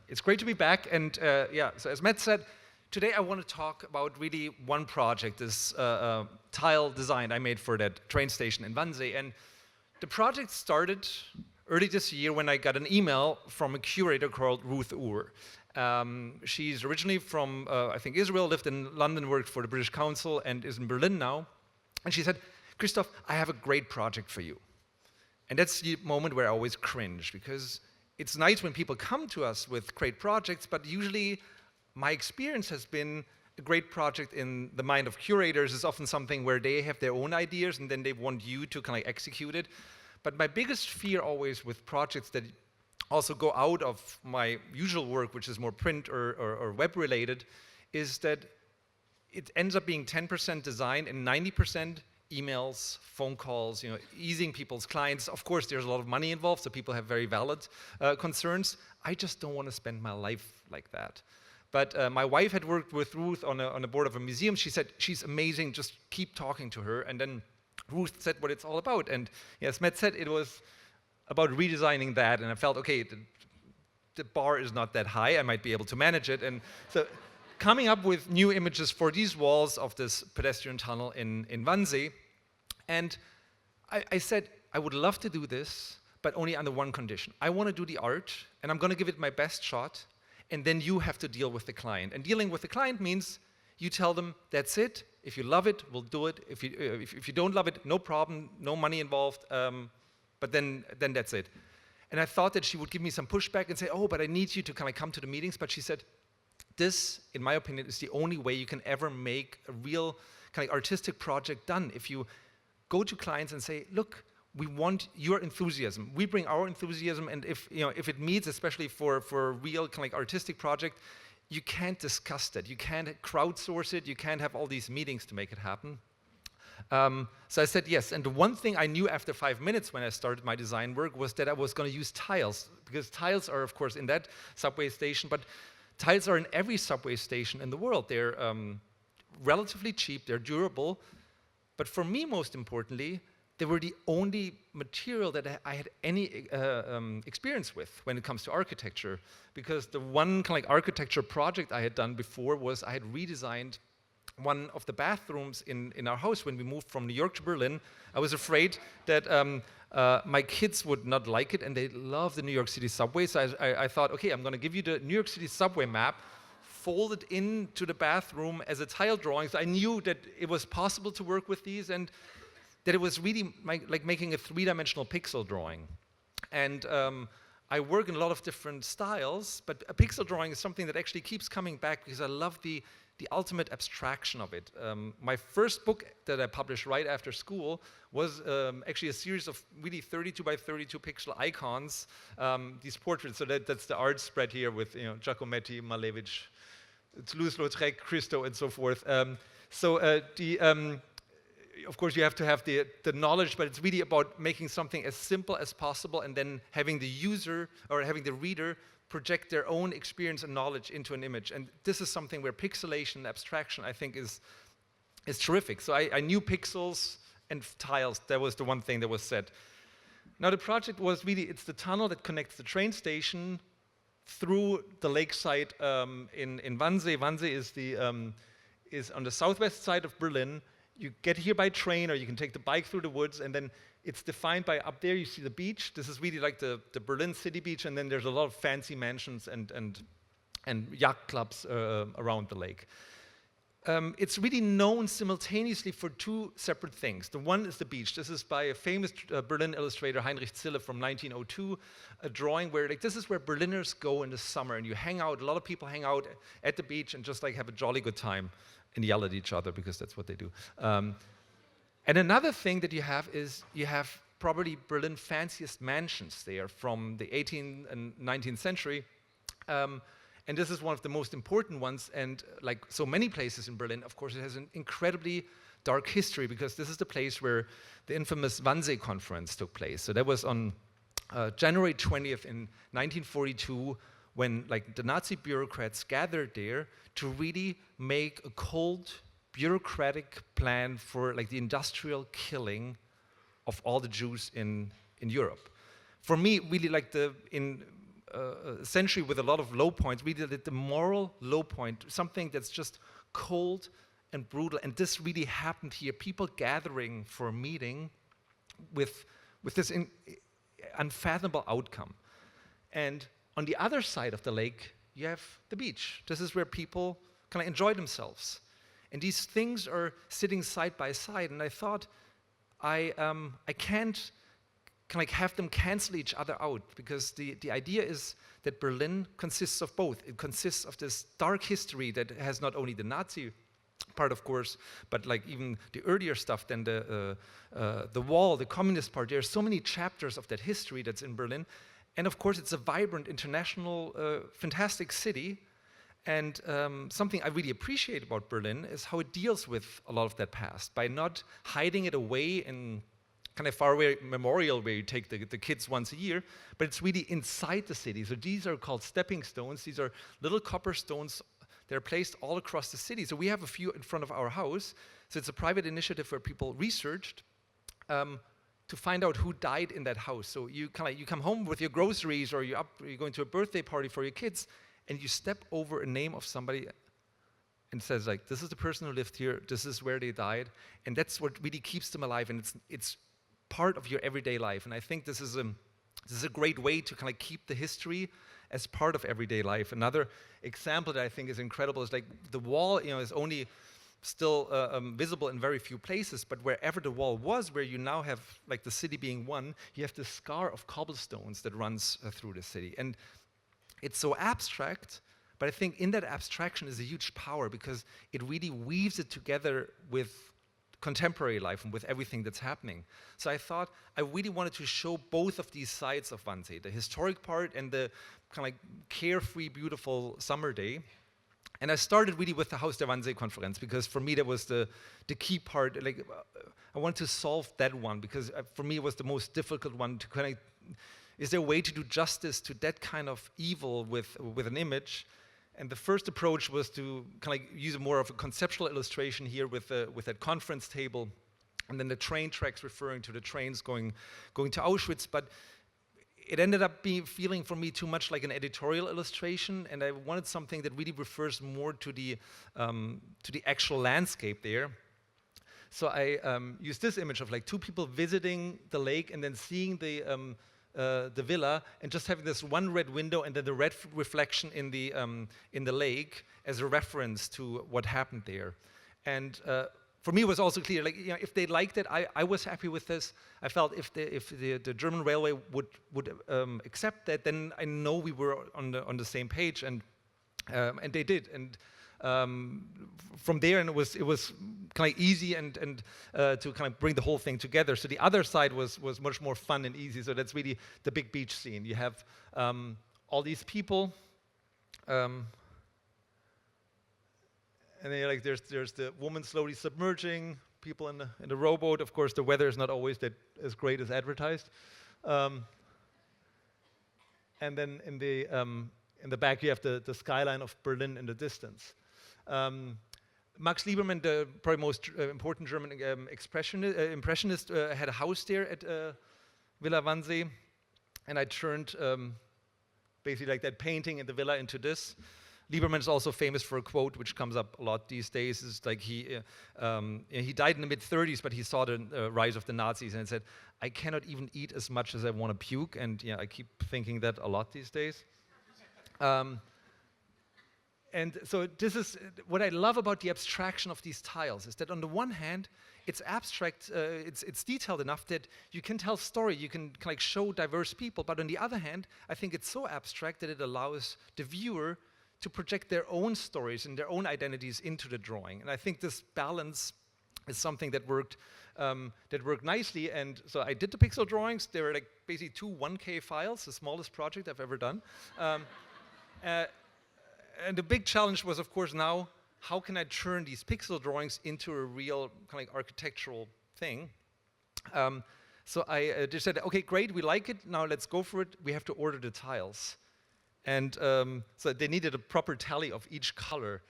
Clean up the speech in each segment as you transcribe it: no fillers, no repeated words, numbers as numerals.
It's great to be back, and yeah, so as Matt said, today I want to talk about really one project, this tile design I made for that train station in Wannsee. And the project started early this year when I got an email from a curator called Ruth Uhr. She's originally from, I think, Israel, lived in London, worked for the British Council, and is in Berlin now. And she said, Christoph, I have a great project for you. And that's the moment where I always cringe, because it's nice when people come to us with great projects, but usually my experience has been a great project in the mind of curators is often something where they have their own ideas and then they want you to kind of execute it. But my biggest fear always with projects that also go out of my usual work, which is more print or web related, is that it ends up being 10% design and 90% emails, phone calls, easing people's clients. Of course, there's a lot of money involved, so people have very valid concerns. I just don't want to spend my life like that. But my wife had worked with Ruth on a board of a museum. She said, she's amazing, just keep talking to her. And then Ruth said what it's all about. And as Matt said, it was about redesigning that. And I felt, okay, the bar is not that high. I might be able to manage it. And so coming up with new images for these walls of this pedestrian tunnel in Wannsee. And I said, I would love to do this, but only under one condition. I want to do the art, and I'm going to give it my best shot, and then you have to deal with the client. And dealing with the client means you tell them, that's it. If you love it, we'll do it. If you don't love it, no problem, no money involved, but then that's it. And I thought that she would give me some pushback and say, oh, but I need you to kind of come to the meetings. But she said, this, in my opinion, is the only way you can ever make a real kind of artistic project done. If you go to clients and say, look, we want your enthusiasm. We bring our enthusiasm, and if it meets, especially for a real kind of artistic project, you can't discuss that. You can't crowdsource it. You can't have all these meetings to make it happen. So I said yes, and the one thing I knew after 5 minutes when I started my design work was that I was going to use tiles, because tiles are, of course, in that subway station, but tiles are in every subway station in the world. They're relatively cheap, they're durable, but for me, most importantly, they were the only material that I had any experience with when it comes to architecture, because the one kind of like architecture project I had done before was I had redesigned one of the bathrooms in our house when we moved from New York to Berlin. I was afraid that my kids would not like it, and they love the New York City subway, so I thought, okay, I'm going to give you the New York City subway map, fold it into the bathroom as a tile drawing. So I knew that it was possible to work with these, and that it was really like making a three-dimensional pixel drawing. And I work in a lot of different styles, but a pixel drawing is something that actually keeps coming back because I love the ultimate abstraction of it. My first book that I published right after school was actually a series of really 32 by 32 pixel icons, these portraits. So that's the art spread here with Giacometti, Malevich, Toulouse-Lautrec, Christo, and so forth. Of course, you have to have the knowledge, but it's really about making something as simple as possible and then having the user or having the reader project their own experience and knowledge into an image. And this is something where pixelation and abstraction, I think, is terrific. So I knew pixels and tiles. That was the one thing that was said. Now the project was really, it's the tunnel that connects the train station through the lakeside in Wannsee. Wannsee is on the southwest side of Berlin. You get here by train, or you can take the bike through the woods, and then it's defined by up there you see the beach. This is really like the Berlin city beach, and then there's a lot of fancy mansions and yacht clubs around the lake. It's really known simultaneously for two separate things. The one is the beach. This is by a famous Berlin illustrator, Heinrich Zille, from 1902, a drawing where this is where Berliners go in the summer, and you hang out. A lot of people hang out at the beach and just like have a jolly good time and yell at each other, because that's what they do. And another thing that you have is you have probably Berlin's fanciest mansions. They are from the 18th and 19th century. And this is one of the most important ones. And like so many places in Berlin, of course, it has an incredibly dark history, because this is the place where the infamous Wannsee Conference took place. So that was on January 20th in 1942, when like the Nazi bureaucrats gathered there to really make a cold, bureaucratic plan for like the industrial killing of all the Jews in Europe. For me, really like century with a lot of low points. We did it the moral low point, something that's just cold and brutal. And this really happened here. People gathering for a meeting with this unfathomable outcome. And on the other side of the lake, you have the beach. This is where people kind of enjoy themselves. And these things are sitting side by side. And I thought, I can't kind of have them cancel each other out, because the idea is that Berlin consists of both. It consists of this dark history that has not only the Nazi part, of course, but like even the earlier stuff than the wall, the communist part. There are so many chapters of that history that's in Berlin. And of course, it's a vibrant, international, fantastic city. And something I really appreciate about Berlin is how it deals with a lot of that past by not hiding it away in kind of faraway memorial where you take the kids once a year, but it's really inside the city. So these are called stepping stones. These are little copper stones. They're placed all across the city. So we have a few in front of our house. So it's a private initiative where people researched to find out who died in that house. So you come home with your groceries, or you're going to a birthday party for your kids, and you step over a name of somebody and says, like, this is the person who lived here, this is where they died, and that's what really keeps them alive, and it's part of your everyday life. And I think this is a great way to kind of keep the history as part of everyday life. Another example that I think is incredible is like the wall, is only still visible in very few places, but wherever the wall was, where you now have like the city being one, you have this scar of cobblestones that runs through the city. And it's so abstract, but I think in that abstraction is a huge power, because it really weaves it together with contemporary life and with everything that's happening. So I thought I really wanted to show both of these sides of Wannsee, the historic part and the kind of like carefree, beautiful summer day. And I started really with the Haus der Wannsee conference, because for me that was the key part. Like I wanted to solve that one, because for me it was the most difficult one to kind of, is there a way to do justice to that kind of evil with an image? And the first approach was to kind of use more of a conceptual illustration here with that conference table, and then the train tracks referring to the trains going to Auschwitz. But it ended up feeling for me too much like an editorial illustration, and I wanted something that really refers more to the actual landscape there. So I used this image of like two people visiting the lake and then seeing the villa, and just having this one red window and then the red reflection in the lake as a reference to what happened there. And for me, it was also clear, like, if they liked it, I was happy with this. I felt if the German railway would accept that, then I know we were on the same page, and they did. And from there, and it was kind of easy and to kind of bring the whole thing together. So the other side was much more fun and easy. So that's really the big beach scene. You have all these people, and then like there's the woman slowly submerging, people in the rowboat. Of course, the weather is not always as great as advertised. And then in the back, you have the skyline of Berlin in the distance. Max Liebermann, the probably most important German impressionist, had a house there at Villa Wannsee, and I turned basically like that painting in the villa into this. Liebermann is also famous for a quote which comes up a lot these days. It's like he died in the mid-30s, but he saw the rise of the Nazis, and said, "I cannot even eat as much as I want to puke," and I keep thinking that a lot these days. And so this is what I love about the abstraction of these tiles, is that on the one hand, it's abstract, it's detailed enough that you can tell story, you can like show diverse people, but on the other hand, I think it's so abstract that it allows the viewer to project their own stories and their own identities into the drawing. And I think this balance is something that worked nicely. And so I did the pixel drawings. They were like basically 2 1K files, the smallest project I've ever done. And the big challenge was, of course, now, how can I turn these pixel drawings into a real kind of like architectural thing? So I just said, okay, great, we like it, now let's go for it. We have to order the tiles. And so they needed a proper tally of each color.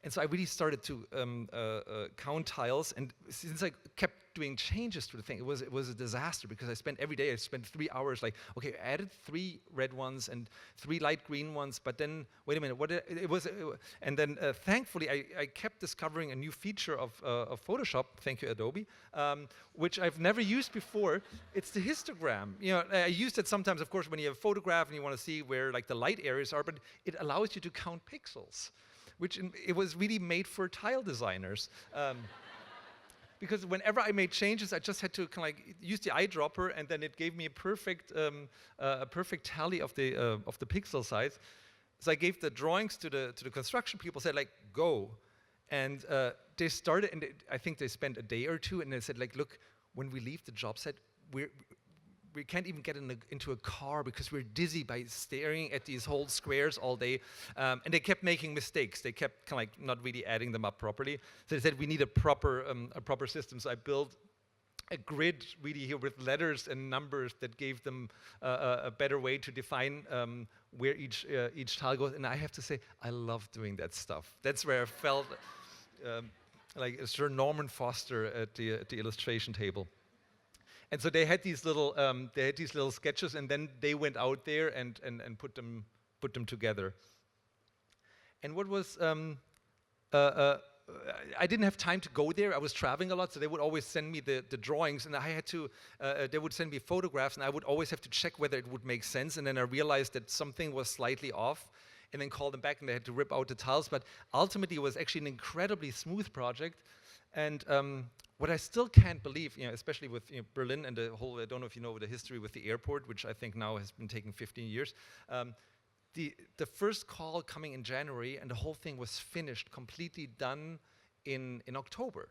And so I really started to count tiles, and since I kept doing changes to the thing, it was a disaster because I spent 3 hours like, okay, I added 3 red ones and 3 light green ones, but then, wait a minute, and then thankfully I kept discovering a new feature of Photoshop, thank you Adobe, which I've never used before. It's the histogram. You know, I used it sometimes, of course, when you have a photograph and you want to see where like the light areas are, but it allows you to count pixels, which it was really made for tile designers. Because whenever I made changes, I just had to kind of like use the eyedropper, and then it gave me a perfect tally of the pixel size. So I gave the drawings to the construction people, said like, go. And they started, and I think they spent a day or two, and they said like, look, when we leave the job site, we can't even get into a car because we're dizzy by staring at these whole squares all day. And they kept making mistakes. They kept kind of like not really adding them up properly. So they said we need a proper system. So I built a grid really here with letters and numbers that gave them a better way to define where each tile goes. And I have to say, I love doing that stuff. That's where I felt like Sir Norman Foster at the illustration table. And so they had these little sketches, and then they went out there and put them together. And what was I didn't have time to go there. I was traveling a lot, so they would always send me the drawings, and I had to. They would send me photographs, and I would always have to check whether it would make sense. And then I realized that something was slightly off, and then call them back, and they had to rip out the tiles. But ultimately, it was actually an incredibly smooth project. And what I still can't believe, especially with Berlin and the whole, I don't know if you know the history with the airport, which I think now has been taking 15 years. The first call coming in January, and the whole thing was finished, completely done in October.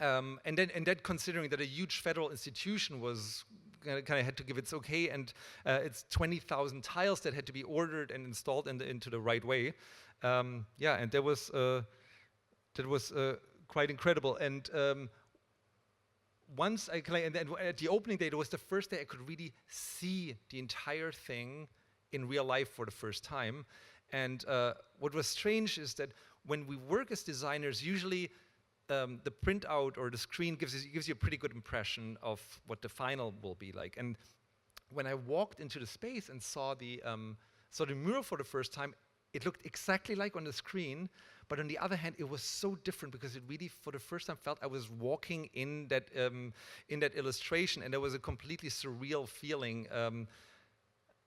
And that considering that a huge federal institution was kind of had to give its okay, and it's 20,000 tiles that had to be ordered and installed into the right way. And that was quite incredible. And once and then at the opening day, it was the first day I could really see the entire thing in real life for the first time. And what was strange is that when we work as designers, usually the printout or the screen gives you a pretty good impression of what the final will be like. And when I walked into the space and saw the mural for the first time, it looked exactly like on the screen, but on the other hand, it was so different because it really, for the first time, felt I was walking in that illustration, and there was a completely surreal feeling.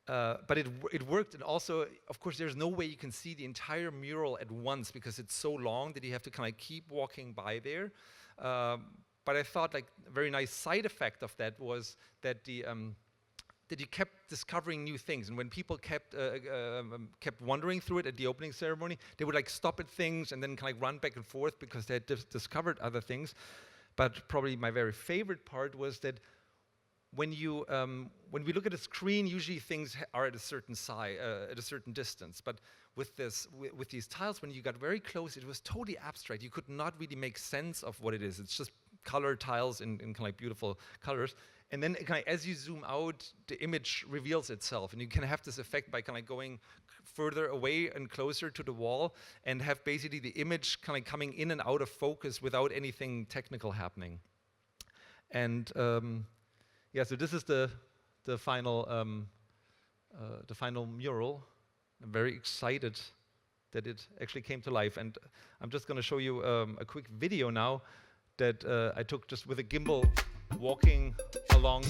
But it worked, and also, of course, there's no way you can see the entire mural at once because it's so long that you have to kind of keep walking by there. But I thought, like, a very nice side effect of that was that that you kept discovering new things, and when people kept wandering through it at the opening ceremony, they would like stop at things and then kind of run back and forth because they had discovered other things. But probably my very favorite part was that when we look at a screen, usually things are at a certain size, at a certain distance. But with these tiles, when you got very close, it was totally abstract. You could not really make sense of what it is. It's just colored tiles in kind of like beautiful colors. And then kind of as you zoom out, the image reveals itself, and you can have this effect by kind of going further away and closer to the wall, and have basically the image kind of coming in and out of focus without anything technical happening. And so this is the final mural. I'm very excited that it actually came to life, and I'm just going to show you a quick video now that I took just with a gimbal walking along